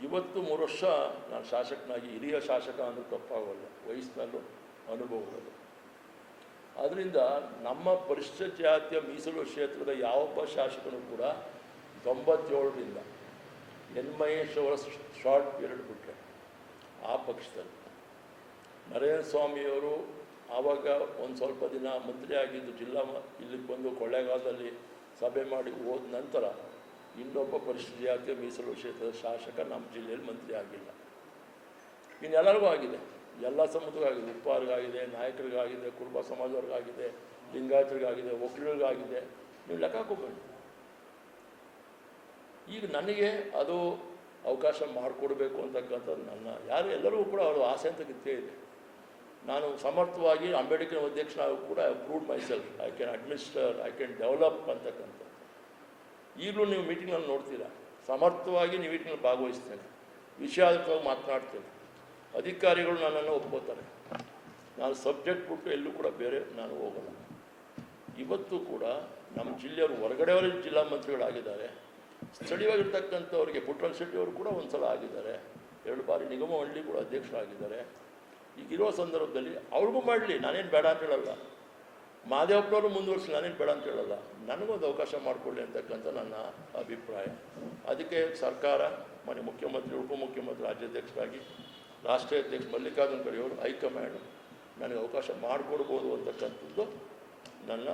ಇವತ್ತು 3 ವರ್ಷ ನಾನು ಶಾಸಕನಾಗಿ ಹಿರಿಯ ಶಾಸಕ ಅಂದರೂ ತಪ್ಪಾಗಲ್ಲ, ವಯಸ್ಸಿನಲ್ಲೂ ಅನುಭವಗಳು. ಆದ್ದರಿಂದ ನಮ್ಮ ಪರಿಶಿಷ್ಟ ಜಾತಿಯ ಮೀಸಲು ಕ್ಷೇತ್ರದ ಯಾವೊಬ್ಬ ಶಾಸಕನೂ ಕೂಡ 97ರಿಂದ ಎನ್ ಮಹೇಶ್ ಅವರ ಶಾರ್ಟ್ ಪೀರಿಯಡ್ ಬಿಟ್ಟರೆ ಆ ಪಕ್ಷದಲ್ಲಿ ನರೇಂದ್ರ ಸ್ವಾಮಿಯವರು ಆವಾಗ ಒಂದು ಸ್ವಲ್ಪ ದಿನ ಮಂತ್ರಿ ಆಗಿದ್ದು ಇಲ್ಲಿಗೆ ಬಂದು ಕೊಳ್ಳೇಗಾಲದಲ್ಲಿ ಸಭೆ ಮಾಡಿ ಹೋದ ನಂತರ ಇನ್ನೊಬ್ಬ ಪರಿಶಿಷ್ಟ ಜಾತಿಯ ಮೀಸಲು ಕ್ಷೇತ್ರದ ಶಾಸಕ ನಮ್ಮ ಜಿಲ್ಲೆಯಲ್ಲಿ ಮಂತ್ರಿ ಆಗಿಲ್ಲ. ಇನ್ನೆಲ್ಲರಿಗೂ ಆಗಿದೆ, ಎಲ್ಲ ಸಮುದಾಯಗಳಿಗಾಗಿದೆ, ಉಪ್ಪಾರಿಗಾಗಿದೆ, ನಾಯಕರಿಗಾಗಿದೆ, ಕುರುಬ ಸಮಾಜವ್ರಿಗಾಗಿದೆ, ಲಿಂಗಾಯತರಿಗಾಗಿದೆ, ಒಕ್ಕಲಿಗರಿಗಾಗಿದೆ. ನೀವು ಲೆಕ್ಕ ಹಾಕೋಬೇಡಿ. ಈಗ ನನಗೆ ಅದು ಅವಕಾಶ ಮಾಡಿಕೊಡ್ಬೇಕು ಅಂತಕ್ಕಂಥದ್ದು ಎಲ್ಲರಿಗೂ ಕೂಡ ಅವರು ಆಸೆ ಅಂತ ಇದ್ದೇ ಇದೆ. ನಾನು ಸಮರ್ಥವಾಗಿ ಅಂಬೇಡ್ಕರ್ ಅಧ್ಯಕ್ಷನಾಗೂ ಕೂಡ proved myself, I can administer, I can develop ಅಂತಕ್ಕಂಥದ್ದು. ಈಗಲೂ ನೀವು ಮೀಟಿಂಗ್ನಲ್ಲಿ ನೋಡ್ತೀರಾ, ಸಮರ್ಥವಾಗಿ ನೀವು ಮೀಟಿಂಗ್ನಲ್ಲಿ ಭಾಗವಹಿಸ್ತೇನೆ, ವಿಷಯಾತ್ಮಕವಾಗಿ ಮಾತನಾಡ್ತೇನೆ, ಅಧಿಕಾರಿಗಳು ನನ್ನನ್ನು ಒಪ್ಕೋತಾರೆ. ನಾನು ಸಬ್ಜೆಕ್ಟ್ ಬಿಟ್ಟು ಎಲ್ಲೂ ಕೂಡ ಬೇರೆ ನಾನು ಹೋಗಲ್ಲ. ಇವತ್ತು ಕೂಡ ನಮ್ಮ ಜಿಲ್ಲೆಯವರು ಹೊರಗಡೆಯವರೇ ಜಿಲ್ಲಾ ಮಂತ್ರಿಗಳಾಗಿದ್ದಾರೆ. ಸ್ಥಳೀಯವಾಗಿರ್ತಕ್ಕಂಥವ್ರಿಗೆ ಪುಟ್ಟರಂಗ ಶೆಟ್ಟಿಯವರು ಕೂಡ ಒಂದು ಸಲ ಆಗಿದ್ದಾರೆ, 2 ಬಾರಿ ನಿಗಮಹಳ್ಳಿ ಕೂಡ ಅಧ್ಯಕ್ಷರಾಗಿದ್ದಾರೆ. ಈಗಿರೋ ಸಂದರ್ಭದಲ್ಲಿ ಅವ್ರಿಗೂ ಮಾಡಲಿ, ನಾನೇನು ಬೇಡ ಅಂತ ಹೇಳಲ್ಲ. ಮಾದೇವಪ್ಪನವರು ಮುಂದುವರಿಸಿ, ನಾನೇನು ಬೇಡ ಅಂತ ಹೇಳಲ್ಲ. ನನಗೊಂದು ಅವಕಾಶ ಮಾಡಿಕೊಳ್ಳಿ ಅಂತಕ್ಕಂಥ ನನ್ನ ಅಭಿಪ್ರಾಯ. ಅದಕ್ಕೆ ಸರ್ಕಾರ, ಮಾನ್ಯ ಮುಖ್ಯಮಂತ್ರಿ, ಉಪಮುಖ್ಯಮಂತ್ರಿ, ರಾಜ್ಯಾಧ್ಯಕ್ಷರಾಗಿ ರಾಷ್ಟ್ರೀಯ ಅಧ್ಯಕ್ಷ ಮಲ್ಲಿಕಾರ್ಜುನ ಖರ್ಗೆಯವರು ಹೈಕಮಾಂಡ್ ನನಗೆ ಅವಕಾಶ ಮಾಡಿಕೊಡ್ಬೋದು ಅಂತಕ್ಕಂಥದ್ದು ನನ್ನ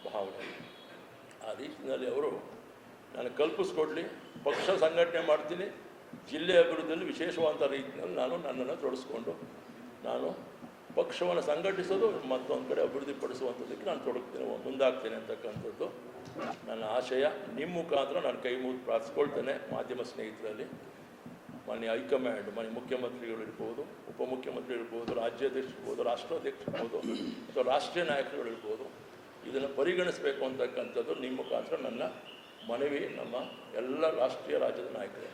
ಭಾವನೆ. ಆ ರೀತಿಯಲ್ಲಿ ಅವರು ನನಗೆ ಕಲ್ಪಿಸ್ಕೊಡ್ಲಿ, ಪಕ್ಷ ಸಂಘಟನೆ ಮಾಡ್ತೀನಿ, ಜಿಲ್ಲೆ ಅಭಿವೃದ್ಧಿಯಲ್ಲಿ ವಿಶೇಷವಾದ ರೀತಿಯಲ್ಲಿ ನನ್ನನ್ನು ತೊಡಗಿಸ್ಕೊಂಡು ನಾನು ಪಕ್ಷವನ್ನು ಸಂಘಟಿಸೋದು, ಮತ್ತೊಂದು ಕಡೆ ಅಭಿವೃದ್ಧಿಪಡಿಸುವಂಥದ್ದಕ್ಕೆ ನಾನು ಮುಂದಾಗ್ತೇನೆ ಅಂತಕ್ಕಂಥದ್ದು ನನ್ನ ಆಶಯ. ನಿಮ್ಮ ಮುಖಾಂತರ ನಾನು ಕೈ ಮುಗಿದು ಪ್ರಾರ್ಥಿಸ್ಕೊಳ್ತೇನೆ. ಮಾಧ್ಯಮ ಸ್ನೇಹಿತರಲ್ಲಿ ಮಾನ್ಯ ಹೈಕಮಾಂಡ್, ಮಾನ್ಯ ಮುಖ್ಯಮಂತ್ರಿಗಳು ಇರ್ಬೋದು, ಉಪಮುಖ್ಯಮಂತ್ರಿ ಇರ್ಬೋದು, ರಾಜ್ಯಾಧ್ಯಕ್ಷ ಇರ್ಬೋದು, ರಾಷ್ಟ್ರಾಧ್ಯಕ್ಷ ಇರ್ಬೋದು, ಅಥವಾ ರಾಷ್ಟ್ರೀಯ ನಾಯಕರುಗಳು ಇರ್ಬೋದು, ಇದನ್ನು ಪರಿಗಣಿಸಬೇಕು ಅಂತಕ್ಕಂಥದ್ದು ನಿಮ್ಮ ಮುಖಾಂತರ ನನ್ನ ಮನವಿ ನಮ್ಮ ಎಲ್ಲ ರಾಷ್ಟ್ರೀಯ ರಾಜ್ಯದ ನಾಯಕರೇ.